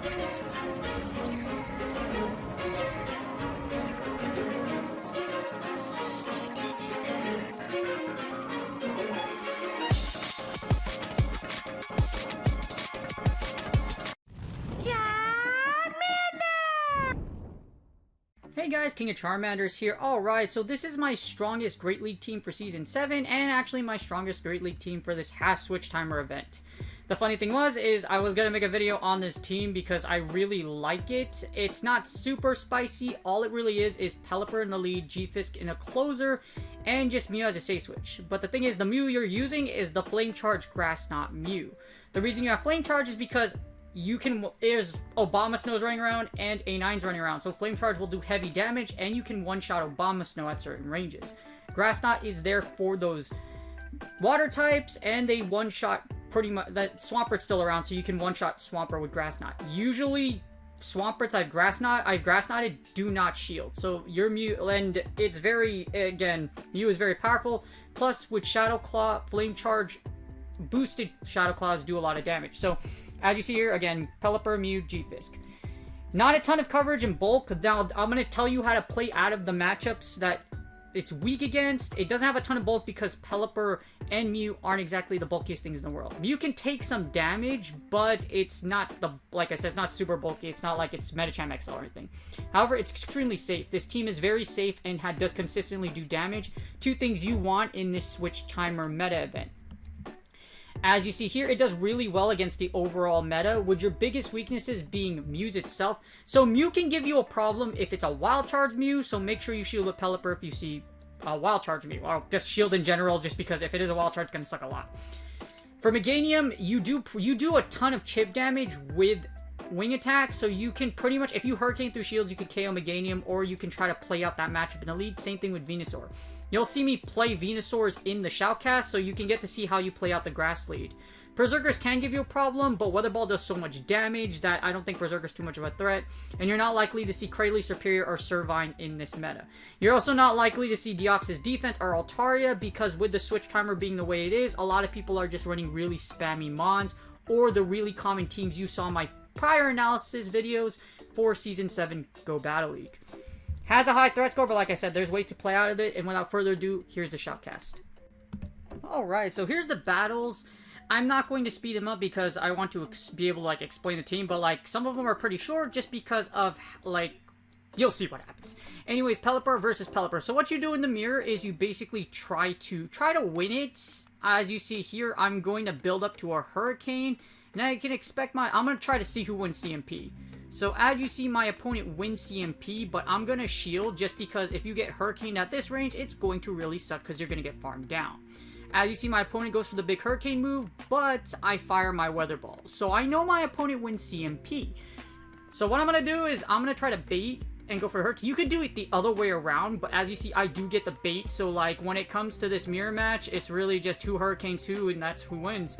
Hey guys, King of Charmanders here. Alright, so this is my strongest Great League team for Season 7, and actually my strongest Great League team for this Switch Timer event. The funny thing is I was going to make a video on this team because I really like it. It's not super spicy. All it really is Pelipper in the lead, G-Fisk in a closer, and just Mew as a safe switch. But the thing is, the Mew you're using is the Flame Charge Grass Knot Mew. The reason you have Flame Charge is because there's Obama Snows running around and A9s running around, so Flame Charge will do heavy damage, and you can one-shot Obama Snow at certain ranges. Grass Knot is there for those water types, and they one-shot pretty much. That Swampert's still around, so you can one-shot Swampert with Grass Knot. Usually, Swamperts I've Grass Knotted do not shield, so your Mew, and it's very, again, Mew is very powerful, plus with Shadow Claw, Flame Charge, boosted Shadow Claws do a lot of damage. So, as you see here, again, Pelipper, Mew, G-Fisk. Not a ton of coverage in bulk. Now, I'm going to tell you how to play out of the matchups that it's weak against. It doesn't have a ton of bulk because Pelipper and Mew aren't exactly the bulkiest things in the world. Mew can take some damage, but it's not like I said, it's not super bulky. It's not like it's Medicham XL or anything. However, it's extremely safe. This team is very safe and does consistently do damage. Two things you want in this Switch Timer meta event. As you see here, it does really well against the overall meta, with your biggest weaknesses being Mew's itself. So Mew can give you a problem if it's a Wild Charge Mew, so make sure you shield with Pelipper if you see a Wild Charge Mew. Or just shield in general, just because if it is a Wild Charge, it's going to suck a lot. For Meganium, you do a ton of chip damage with wing attack, so you can pretty much, if you Hurricane through shields, you can KO Meganium, or you can try to play out that matchup in the lead. Same thing with Venusaur. You'll see me play Venusaurs in the Shoutcast, so you can get to see how you play out the grass lead. Berserkers can give you a problem, but Weather Ball does so much damage that I don't think Berserker's too much of a threat, and you're not likely to see Kraly, Serperior, or Servine in this meta. You're also not likely to see Deoxys Defense or Altaria, because with the Switch Timer being the way it is, a lot of people are just running really spammy Mons, or the really common teams you saw in my prior analysis videos for Season 7 Go Battle League. Has a high threat score, but like I said, there's ways to play out of it, and without further ado, here's the Shoutcast. Alright, so here's the battles. I'm not going to speed them up because I want to be able to, like, explain the team, but, like, some of them are pretty short just because of, like, you'll see what happens. Anyways, Pelipper versus Pelipper. So what you do in the mirror is you basically try to win it. As you see here, I'm going to build up to a Hurricane. Now you can expect I'm going to try to see who wins CMP. So as you see, my opponent wins CMP, but I'm going to shield just because if you get Hurricane at this range, it's going to really suck because you're going to get farmed down. As you see, my opponent goes for the big Hurricane move, but I fire my Weather Ball. So I know my opponent wins CMP. So what I'm going to do is I'm going to try to bait and go for the Hurricane. You could do it the other way around, but as you see, I do get the bait. So like when it comes to this mirror match, it's really just who Hurricanes who, and that's who wins.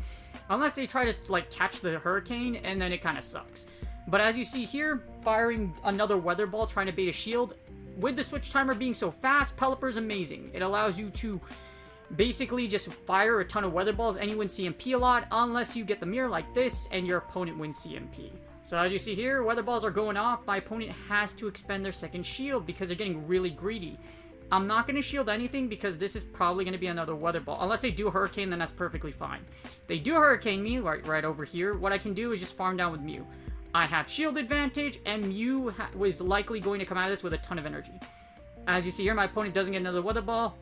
Unless they try to like catch the Hurricane, and then it kind of sucks. But as you see here, firing another Weather Ball, trying to bait a shield. With the Switch Timer being so fast, Pelipper is amazing. It allows you to basically just fire a ton of Weather Balls, and you win CMP a lot, unless you get the mirror like this, and your opponent wins CMP. So as you see here, Weather Balls are going off. My opponent has to expend their second shield because they're getting really greedy. I'm not going to shield anything because this is probably going to be another Weather Ball. Unless they do Hurricane, then that's perfectly fine. If they do Hurricane me, right over here, what I can do is just farm down with Mew. I have shield advantage, and Mew was likely going to come out of this with a ton of energy. As you see here, my opponent doesn't get another Weather Ball.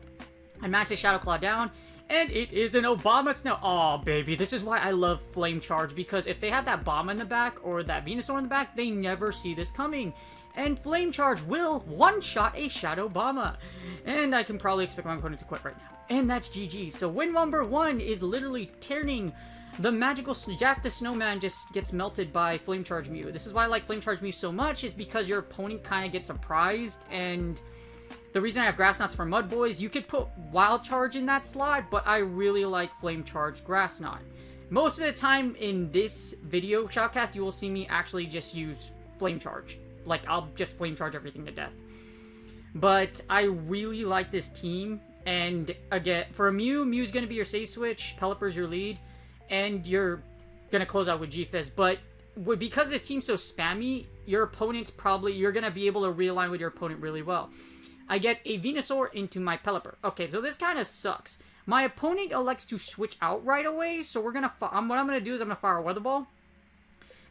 I max his Shadow Claw down, and it is an Obama Snow. Oh, baby, this is why I love Flame Charge, because if they have that Bomb in the back or that Venusaur in the back, they never see this coming. And Flame Charge will one-shot a Shadow Bomba. And I can probably expect my opponent to quit right now. And that's GG. So win number 1 is literally turning the magical Jack the Snowman just gets melted by Flame Charge Mew. This is why I like Flame Charge Mew so much, is because your opponent kind of gets surprised. And the reason I have Grass Knots for Mud Boys, you could put Wild Charge in that slot, but I really like Flame Charge Grass Knot. Most of the time in this video shoutcast, you will see me actually just use Flame Charge. Like, I'll just Flame Charge everything to death. But I really like this team. And again, for a Mew's going to be your safe switch. Pelipper's your lead. And you're going to close out with G-Fizz. But because this team's so spammy, you're going to be able to realign with your opponent really well. I get a Venusaur into my Pelipper. Okay, so this kind of sucks. My opponent elects to switch out right away, so what I'm going to do is I'm going to fire a Weather Ball.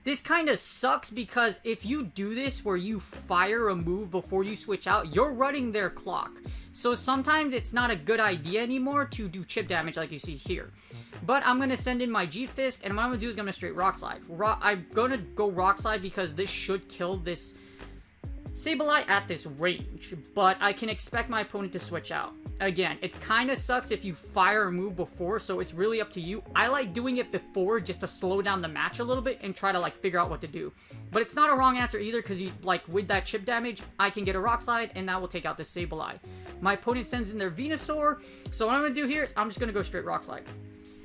This kind of sucks because if you do this where you fire a move before you switch out, you're running their clock. So sometimes it's not a good idea anymore to do chip damage like you see here. But I'm going to send in my G-Fisk, and what I'm going to do is I'm going to straight Rock Slide. I'm going to go Rock Slide because this should kill this Sableye at this range, but I can expect my opponent to switch out. Again, it kind of sucks if you fire a move before, so it's really up to you. I like doing it before just to slow down the match a little bit and try to like figure out what to do. But it's not a wrong answer either because you like with that chip damage, I can get a Rock Slide and that will take out this Sableye. My opponent sends in their Venusaur, so what I'm going to do here is I'm just going to go straight Rock Slide.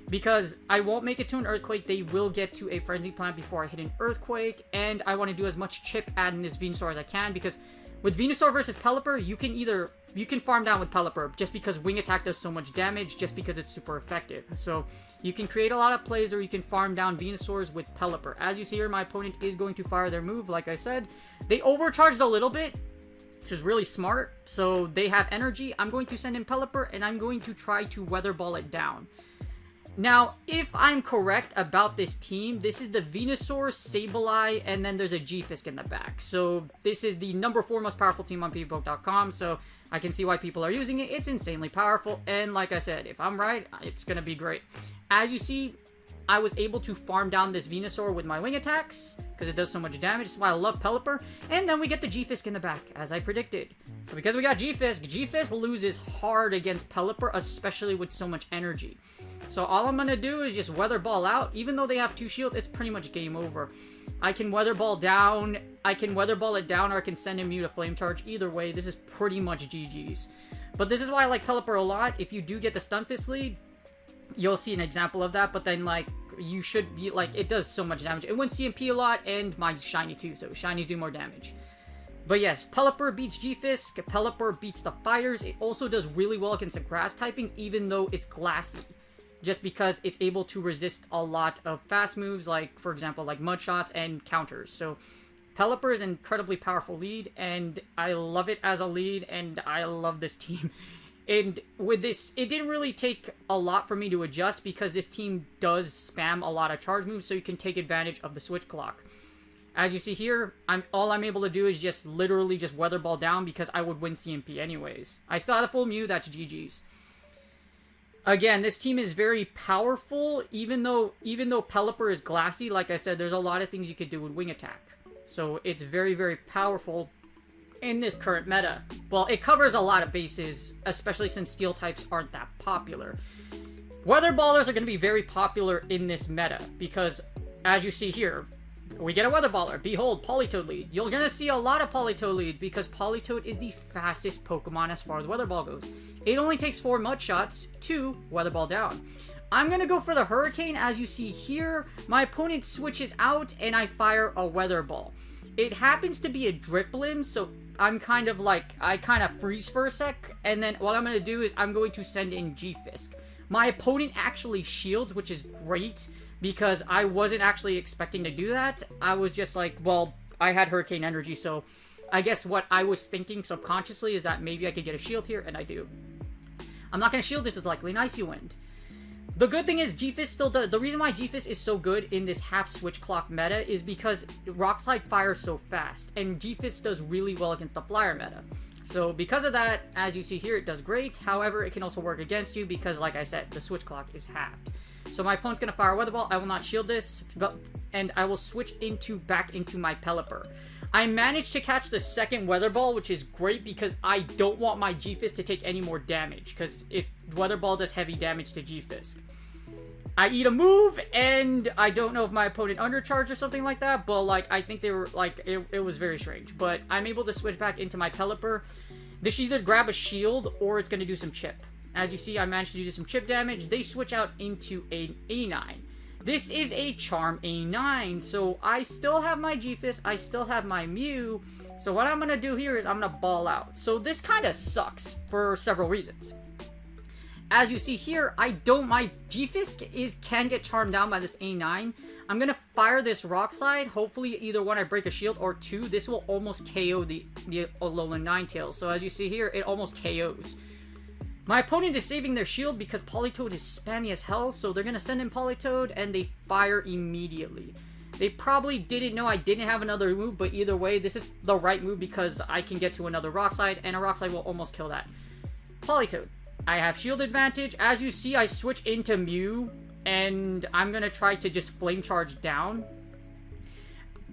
Because I won't make it to an Earthquake, they will get to a Frenzy Plant before I hit an Earthquake, and I want to do as much chip add in this Venusaur as I can, because with Venusaur versus Pelipper, you can farm down with Pelipper, just because Wing Attack does so much damage, just because it's super effective. So, you can create a lot of plays, or you can farm down Venusaurs with Pelipper. As you see here, my opponent is going to fire their move, like I said. They overcharged a little bit, which is really smart, so they have energy. I'm going to send in Pelipper, and I'm going to try to Weather Ball it down. Now, if I'm correct about this team, this is the Venusaur, Sableye, and then there's a G-Fisk in the back. So, this is the number 4 most powerful team on PvPoke.com, so I can see why people are using it. It's insanely powerful, and like I said, if I'm right, it's going to be great. As you see, I was able to farm down this Venusaur with my Wing Attacks, because it does so much damage. That's why I love Pelipper. And then we get the G-Fisk in the back, as I predicted. So because we got G-Fisk, G-Fisk loses hard against Pelipper, especially with so much energy. So all I'm going to do is just Weather Ball out. Even though they have 2 shields, it's pretty much game over. I can Weather Ball down, I can Weather Ball it down, or I can send in Mew to Flame Charge. Either way, this is pretty much GG's. But this is why I like Pelipper a lot. If you do get the Stunfisk lead, you'll see an example of that, but then, like, you should be, like, it does so much damage. It wins CMP a lot, and my Shiny too, so Shiny do more damage. But yes, Pelipper beats G-Fisk, Pelipper beats the Fires. It also does really well against the Grass typings, even though it's Glassy. Just because it's able to resist a lot of fast moves, like, for example, like Mud Shots and counters. So, Pelipper is an incredibly powerful lead, and I love it as a lead, and I love this team. And with this, it didn't really take a lot for me to adjust because this team does spam a lot of charge moves, so you can take advantage of the switch clock. As you see here, all I'm able to do is just literally just Weather Ball down because I would win CMP anyways. I still had a full Mew, that's GG's. Again, this team is very powerful, even though Pelipper is Glassy, like I said, there's a lot of things you could do with Wing Attack. So it's very, very powerful in this current meta. Well, it covers a lot of bases, especially since Steel types aren't that popular. Weather Ballers are going to be very popular in this meta, because, as you see here, we get a Weather Baller. Behold, Politoed lead. You're going to see a lot of Politoed leads, because Politoed is the fastest Pokemon as far as Weather Ball goes. It only takes 4 Mud Shots to Weather Ball down. I'm going to go for the Hurricane. As you see here, my opponent switches out, and I fire a Weather Ball. It happens to be a Drifblim, so I'm kind of like, I kind of freeze for a sec, and then what I'm going to do is I'm going to send in G-Fisk. My opponent actually shields, which is great, because I wasn't actually expecting to do that. I was just like, well, I had Hurricane Energy, so I guess what I was thinking subconsciously is that maybe I could get a shield here, and I do. I'm not going to shield this as likely an Icy Wind. The good thing is G-Fisk still does. The reason why G-Fisk is so good in this half switch clock meta is because Rock Slide fires so fast, and G-Fisk does really well against the Flyer meta. So because of that, as you see here, it does great. However, it can also work against you because, like I said, the switch clock is halved. So my opponent's going to fire a Weather Ball. I will not shield this, and I will switch back into my Pelipper. I managed to catch the second Weather Ball, which is great because I don't want my G-Fisk to take any more damage, because Weather Ball does heavy damage to G-Fisk. I eat a move, and I don't know if my opponent undercharged or something like that, but, like, I think they were, like, it was very strange. But I'm able to switch back into my Pelipper. This should either grab a shield, or it's going to do some chip. As you see, I managed to do some chip damage. They switch out into an A9. This is a Charm A9, so I still have my G-Fisk, I still have my Mew, so what I'm going to do here is I'm going to ball out. So this kind of sucks for several reasons. As you see here, my G-Fisk can get charmed down by this A9. I'm gonna fire this Rock Slide. Hopefully, either one, I break a shield, or two, this will almost KO the Alolan Ninetales. So as you see here, it almost KOs. My opponent is saving their shield because Politoed is spammy as hell, so they're gonna send in Politoed, and they fire immediately. They probably didn't know I didn't have another move, but either way, this is the right move because I can get to another Rock Slide, and a Rock Slide will almost kill that. Politoed. I have shield advantage. As you see, I switch into Mew, and I'm gonna try to just Flame Charge down.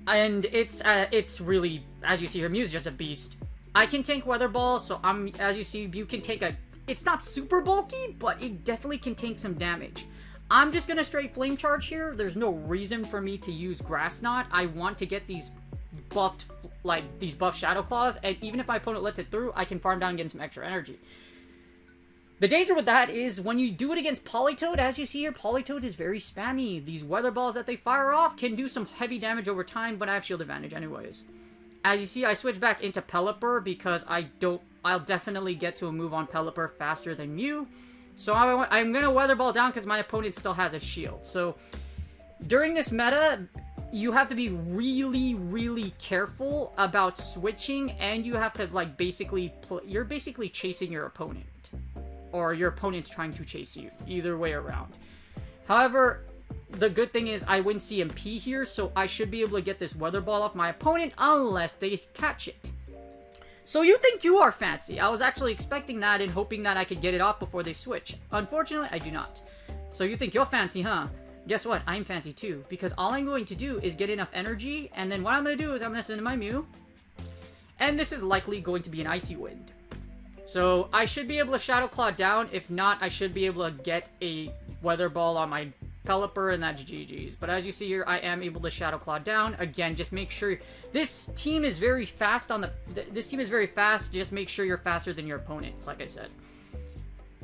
And it's really, as you see here, Mew's just a beast. I can tank Weather Ball, so as you see, Mew can take it's not super bulky, but it definitely can tank some damage. I'm just gonna straight Flame Charge here. There's no reason for me to use Grass Knot. I want to get these buffed Shadow Claws, and even if my opponent lets it through, I can farm down and get some extra energy. The danger with that is when you do it against Politoed, as you see here, Politoed is very spammy. These Weather Balls that they fire off can do some heavy damage over time, but I have shield advantage anyways. As you see, I switch back into Pelipper because I'll definitely get to a move on Pelipper faster than Mew. So I'm going to Weather Ball down because my opponent still has a shield. So during this meta, you have to be really, really careful about switching, and you have to you're basically chasing your opponent. Or your opponent's trying to chase you. Either way around. However, the good thing is I win CMP here, so I should be able to get this Weather Ball off my opponent unless they catch it. So you think you are fancy. I was actually expecting that and hoping that I could get it off before they switch. Unfortunately, I do not. So you think you're fancy, huh? Guess what? I'm fancy too. Because all I'm going to do is get enough energy, and then what I'm going to do is I'm going to send in my Mew. And this is likely going to be an Icy Wind. So I should be able to Shadow Claw down. If not, I should be able to get a Weather Ball on my Pelipper, and that's GG's. But as you see here, I am able to Shadow Claw down. Again, just make sure this team is very fast this team is very fast. Just make sure you're faster than your opponents, like I said.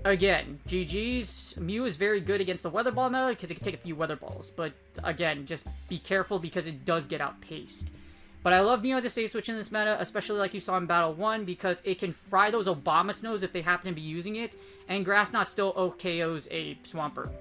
Again, GG's. Mew is very good against the Weather Ball meta because it can take a few Weather Balls. But again, just be careful because it does get outpaced. But I love Mew as a safe switch in this meta, especially like you saw in Battle 1, because it can fry those Obama Snows if they happen to be using it, and Grass Knot still OKOs a Swampert.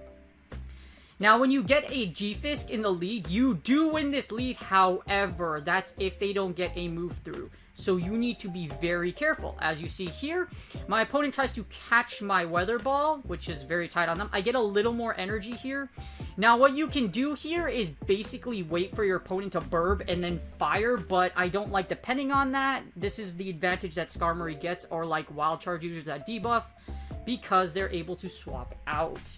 Now, when you get a G-Fisk in the lead, you do win this lead, however, that's if they don't get a move through. So you need to be very careful. As you see here, my opponent tries to catch my Weather Ball, which is very tight on them. I get a little more energy here. Now, what you can do here is basically wait for your opponent to burb and then fire, but I don't like depending on that. This is the advantage that Skarmory gets, or like Wild Charge users that debuff, because they're able to swap out.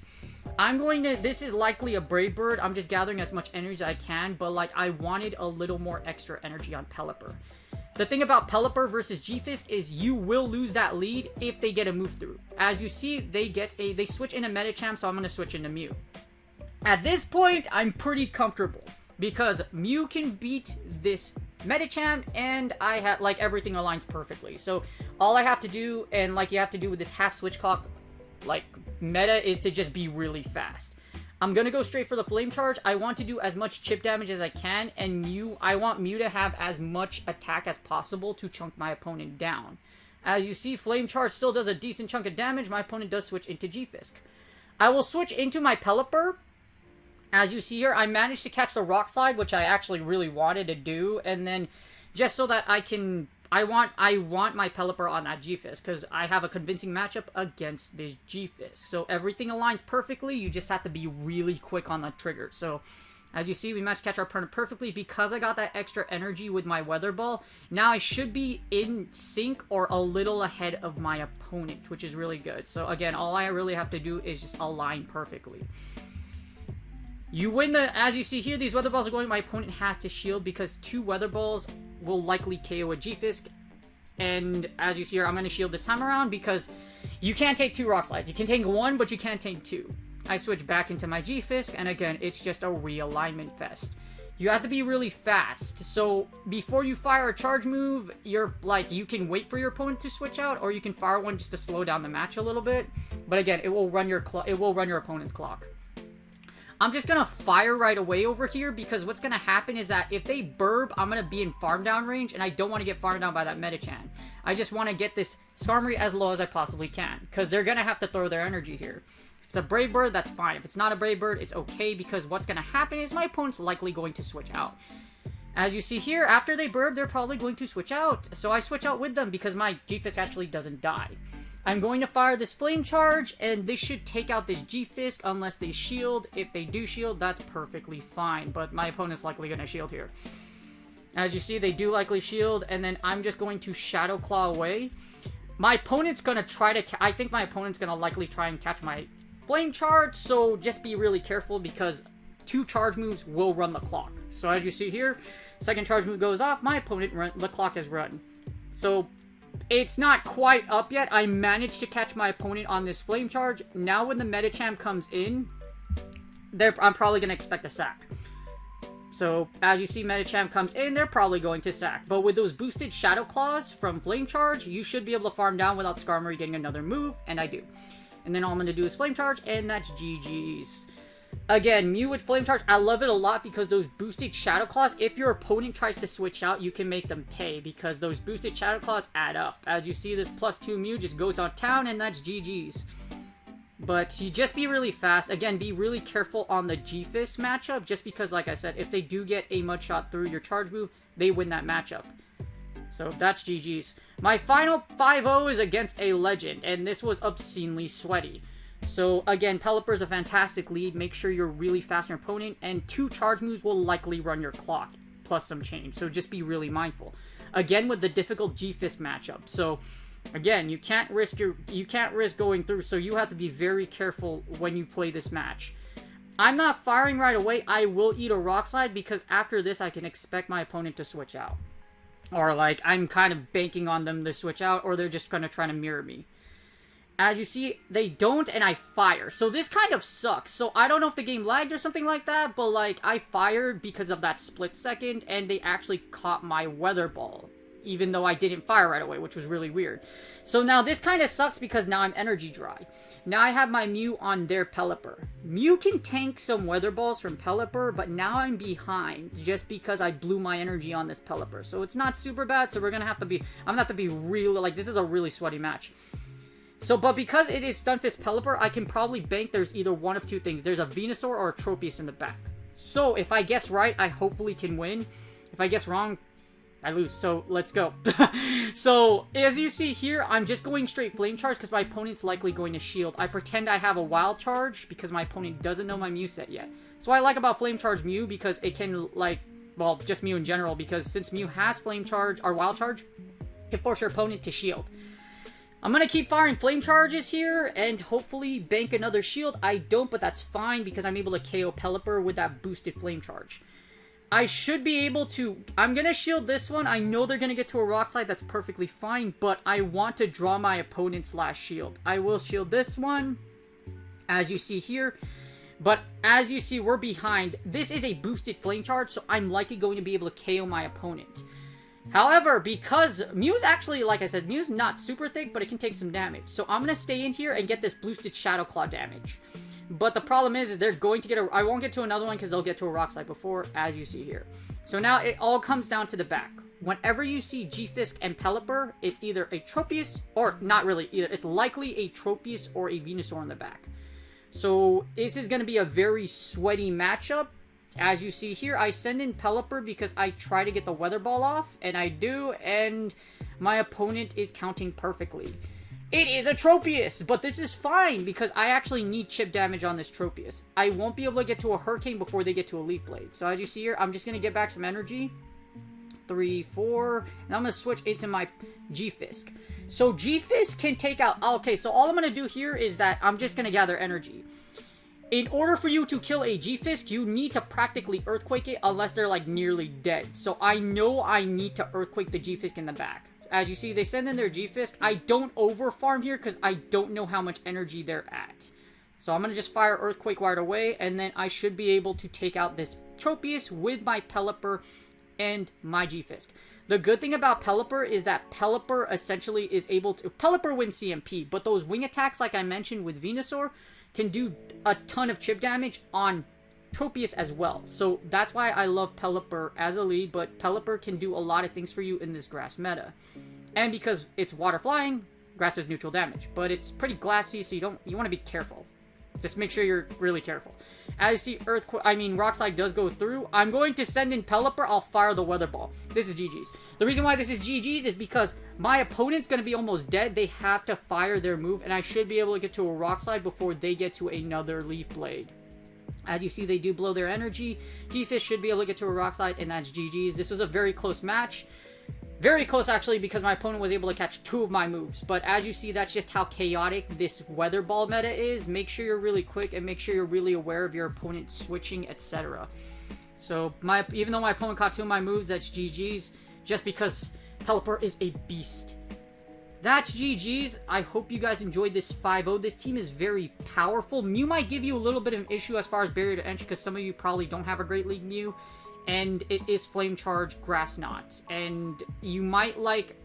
This is likely a Brave Bird. I'm just gathering as much energy as I can, but like I wanted a little more extra energy on Pelipper. The thing about Pelipper versus G-Fisk is you will lose that lead if they get a move through. As you see, they switch into Medicham, so I'm going to switch into Mew. At this point, I'm pretty comfortable because Mew can beat this Medicham, and I have everything aligns perfectly. So all I have to do, and like you have to do with this half switch clock meta, is to just be really fast. I'm going to go straight for the Flame Charge. I want to do as much chip damage as I can, and I want Mew to have as much attack as possible to chunk my opponent down. As you see, Flame Charge still does a decent chunk of damage. My opponent does switch into G-Fisk. I will switch into my Pelipper. As you see here, I managed to catch the Rock Slide, which I actually really wanted to do, and then just so that I want my Pelipper on that G-Fisk, because I have a convincing matchup against this G-Fisk. So everything aligns perfectly, you just have to be really quick on the trigger. So, as you see, we managed to catch our opponent perfectly. Because I got that extra energy with my Weather Ball, now I should be in sync or a little ahead of my opponent, which is really good. So again, all I really have to do is just align perfectly. You win as you see here, these Weather Balls are going, my opponent has to shield because 2 Weather Balls will likely KO a G-Fisk. And as you see here, I'm going to shield this time around because you can't take 2 Rock Slides. You can take 1, but you can't take 2. I switch back into my G-Fisk, and again, it's just a realignment fest. You have to be really fast. So before you fire a charge move, you can wait for your opponent to switch out, or you can fire one just to slow down the match a little bit. But again, it will run your opponent's clock. I'm just going to fire right away over here because what's going to happen is that if they burb, I'm going to be in farm down range and I don't want to get farmed down by that Medicham. I just want to get this Skarmory as low as I possibly can because they're going to have to throw their energy here. If it's a Brave Bird, that's fine. If it's not a Brave Bird, it's okay because what's going to happen is my opponent's likely going to switch out. As you see here, after they burb, they're probably going to switch out. So I switch out with them because my G-Fisk actually doesn't die. I'm going to fire this Flame Charge, and this should take out this G-Fisk unless they shield. If they do shield, that's perfectly fine, but my opponent's likely going to shield here. As you see, they do likely shield, and then I'm just going to Shadow Claw away. My opponent's going to try to... I think my opponent's going to likely try and catch my Flame Charge, so just be really careful because 2 charge moves will run the clock. So as you see here, second charge move goes off, my opponent, the clock is run. So... it's not quite up yet. I managed to catch my opponent on this Flame Charge. Now when the Medicham comes in, I'm probably going to expect a sack. So, as you see Medicham comes in, they're probably going to sack. But with those boosted Shadow Claws from Flame Charge, you should be able to farm down without Skarmory getting another move, and I do. And then all I'm going to do is Flame Charge, and that's GG's. Again, Mew with Flame Charge, I love it a lot because those boosted Shadow Claws, if your opponent tries to switch out, you can make them pay because those boosted Shadow Claws add up. As you see, this +2 Mew just goes on town and that's GG's. But you just be really fast. Again, be really careful on the G-Fisk matchup just because, like I said, if they do get a Mud Shot through your charge move, they win that matchup. So that's GG's. My final 5-0 is against a Legend, and this was obscenely sweaty. So, again, Pelipper's a fantastic lead. Make sure you're really fast on your opponent. And 2 charge moves will likely run your clock, plus some change. So, just be really mindful. Again, with the difficult G-Fisk matchup. So, again, you can't risk going through. So, you have to be very careful when you play this match. I'm not firing right away. I will eat a Rock Slide because after this, I can expect my opponent to switch out. Or, like, I'm kind of banking on them to switch out, or they're just going to try to mirror me. As you see, they don't, and I fire. So this kind of sucks. So I don't know if the game lagged or something like that, but like, I fired because of that split second, and they actually caught my Weather Ball, even though I didn't fire right away, which was really weird. So now this kind of sucks because now I'm energy dry. Now I have my Mew on their Pelipper. Mew can tank some Weather Balls from Pelipper, but now I'm behind just because I blew my energy on this Pelipper. So it's not super bad, so we're gonna have to be, I'm gonna have to be really, like, this is a really sweaty match. So, but because it is Stunfisk Pelipper, I can probably bank there's either one of 2 things. There's a Venusaur or a Tropius in the back. So, if I guess right, I hopefully can win. If I guess wrong, I lose. So, let's go. So, as you see here, I'm just going straight Flame Charge because my opponent's likely going to shield. I pretend I have a Wild Charge because my opponent doesn't know my Mew set yet. So, I like about Flame Charge Mew because it can, like, well, just Mew in general, because since Mew has Flame Charge, or Wild Charge, it forces your opponent to shield. I'm going to keep firing Flame Charges here and hopefully bank another shield. I don't, but that's fine because I'm able to KO Pelipper with that boosted Flame Charge. I should be able to... I'm going to shield this one. I know they're going to get to a Rock Slide. That's perfectly fine, but I want to draw my opponent's last shield. I will shield this one, as you see here. But as you see, we're behind. This is a boosted Flame Charge, so I'm likely going to be able to KO my opponent. However, because Mew's actually, like I said, Mew's not super thick, but it can take some damage. So I'm going to stay in here and get this boosted Shadow Claw damage. But the problem is they're going to get a... I won't get to another one because they'll get to a Rock Slide before, as you see here. So now it all comes down to the back. Whenever you see G-Fisk and Pelipper, it's either a Tropius, or not really either. It's likely a Tropius or a Venusaur in the back. So this is going to be a very sweaty matchup. As you see here, I send in Pelipper because I try to get the Weather Ball off, and I do, and my opponent is counting perfectly. It is a Tropius, but this is fine because I actually need chip damage on this Tropius. I won't be able to get to a Hurricane before they get to a Leaf Blade. So as you see here, I'm just going to get back some energy. 3, 4, and I'm going to switch into my G-Fisk. So G-Fisk can take out... Okay, so all I'm going to do here is that I'm just going to gather energy. In order for you to kill a G-Fisk, you need to practically Earthquake it unless they're, like, nearly dead. So I know I need to Earthquake the G-Fisk in the back. As you see, they send in their G-Fisk. I don't over-farm here because I don't know how much energy they're at. So I'm going to just fire Earthquake right away, and then I should be able to take out this Tropius with my Pelipper and my G-Fisk. The good thing about Pelipper is that Pelipper essentially is able to... Pelipper wins CMP, but those wing attacks, like I mentioned with Venusaur, can do a ton of chip damage on Tropius as well. So that's why I love Pelipper as a lead, but Pelipper can do a lot of things for you in this grass meta. And because it's water flying, grass does neutral damage. But it's pretty glassy, so you want to be careful. Just make sure you're really careful. As you see, Rock Slide does go through. I'm going to send in Pelipper. I'll fire the Weather Ball. This is GG's. The reason why this is GG's is because my opponent's going to be almost dead. They have to fire their move, and I should be able to get to a Rock Slide before they get to another Leaf Blade. As you see, they do blow their energy. G-Fish should be able to get to a Rock Slide, and that's GG's. This was a very close match. Very close, actually, because my opponent was able to catch 2 of my moves. But as you see, that's just how chaotic this Weather Ball meta is. Make sure you're really quick and make sure you're really aware of your opponent switching, etc. So, even though my opponent caught 2 of my moves, that's GG's. Just because Pelipper is a beast. That's GG's. I hope you guys enjoyed this 5-0. This team is very powerful. Mew might give you a little bit of an issue as far as barrier to entry because some of you probably don't have a Great League Mew. And it is Flame Charge Grass Knot. And you might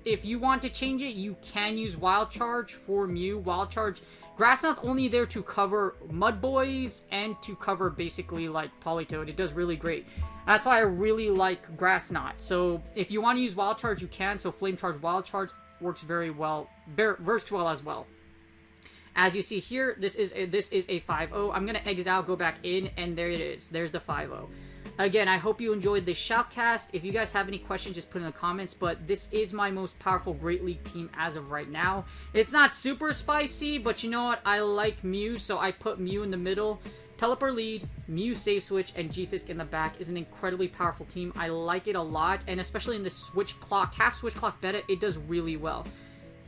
if you want to change it, you can use Wild Charge for Mew. Wild Charge, Grass Knot's only there to cover Mud Boys and to cover basically like Politoed. It does really great. That's why I really like Grass Knot. So if you want to use Wild Charge, you can. So Flame Charge, Wild Charge works very well, works well as well. As you see here, this is a 5-0. I'm going to exit out, go back in, and there it is. There's the 5-0. Again, I hope you enjoyed this shoutcast. If you guys have any questions, just put in the comments. But this is my most powerful Great League team as of right now. It's not super spicy, but you know what? I like Mew, so I put Mew in the middle. Pelipper lead, Mew safe switch, and G-Fisk in the back is an incredibly powerful team. I like it a lot, and especially in the switch clock, half switch clock meta, it does really well.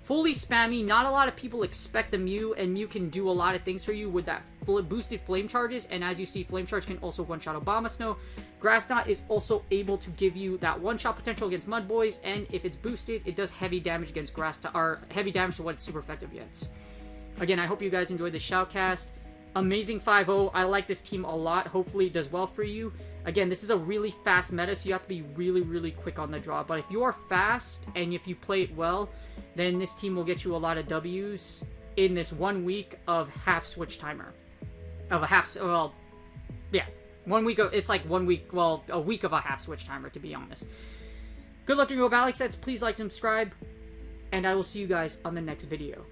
Fully spammy, not a lot of people expect a Mew, and Mew can do a lot of things for you with that boosted flame charges, and as you see, flame charge can also one-shot Obama Snow. Grass Knot is also able to give you that one-shot potential against Mud Boys, and if it's boosted, it does heavy damage against heavy damage to what it's super effective against. Again, I hope you guys enjoyed this shoutcast. Amazing 5-0. I like this team a lot. Hopefully it does well for you. Again, this is a really fast meta, so you have to be really, really quick on the draw. But if you are fast and if you play it well, then this team will get you a lot of W's in this 1 week of half switch timer. Yeah. 1 week of, it's like 1 week, well, a week of a half switch timer, to be honest. Good luck in your battle sets. Please like, subscribe, and I will see you guys on the next video.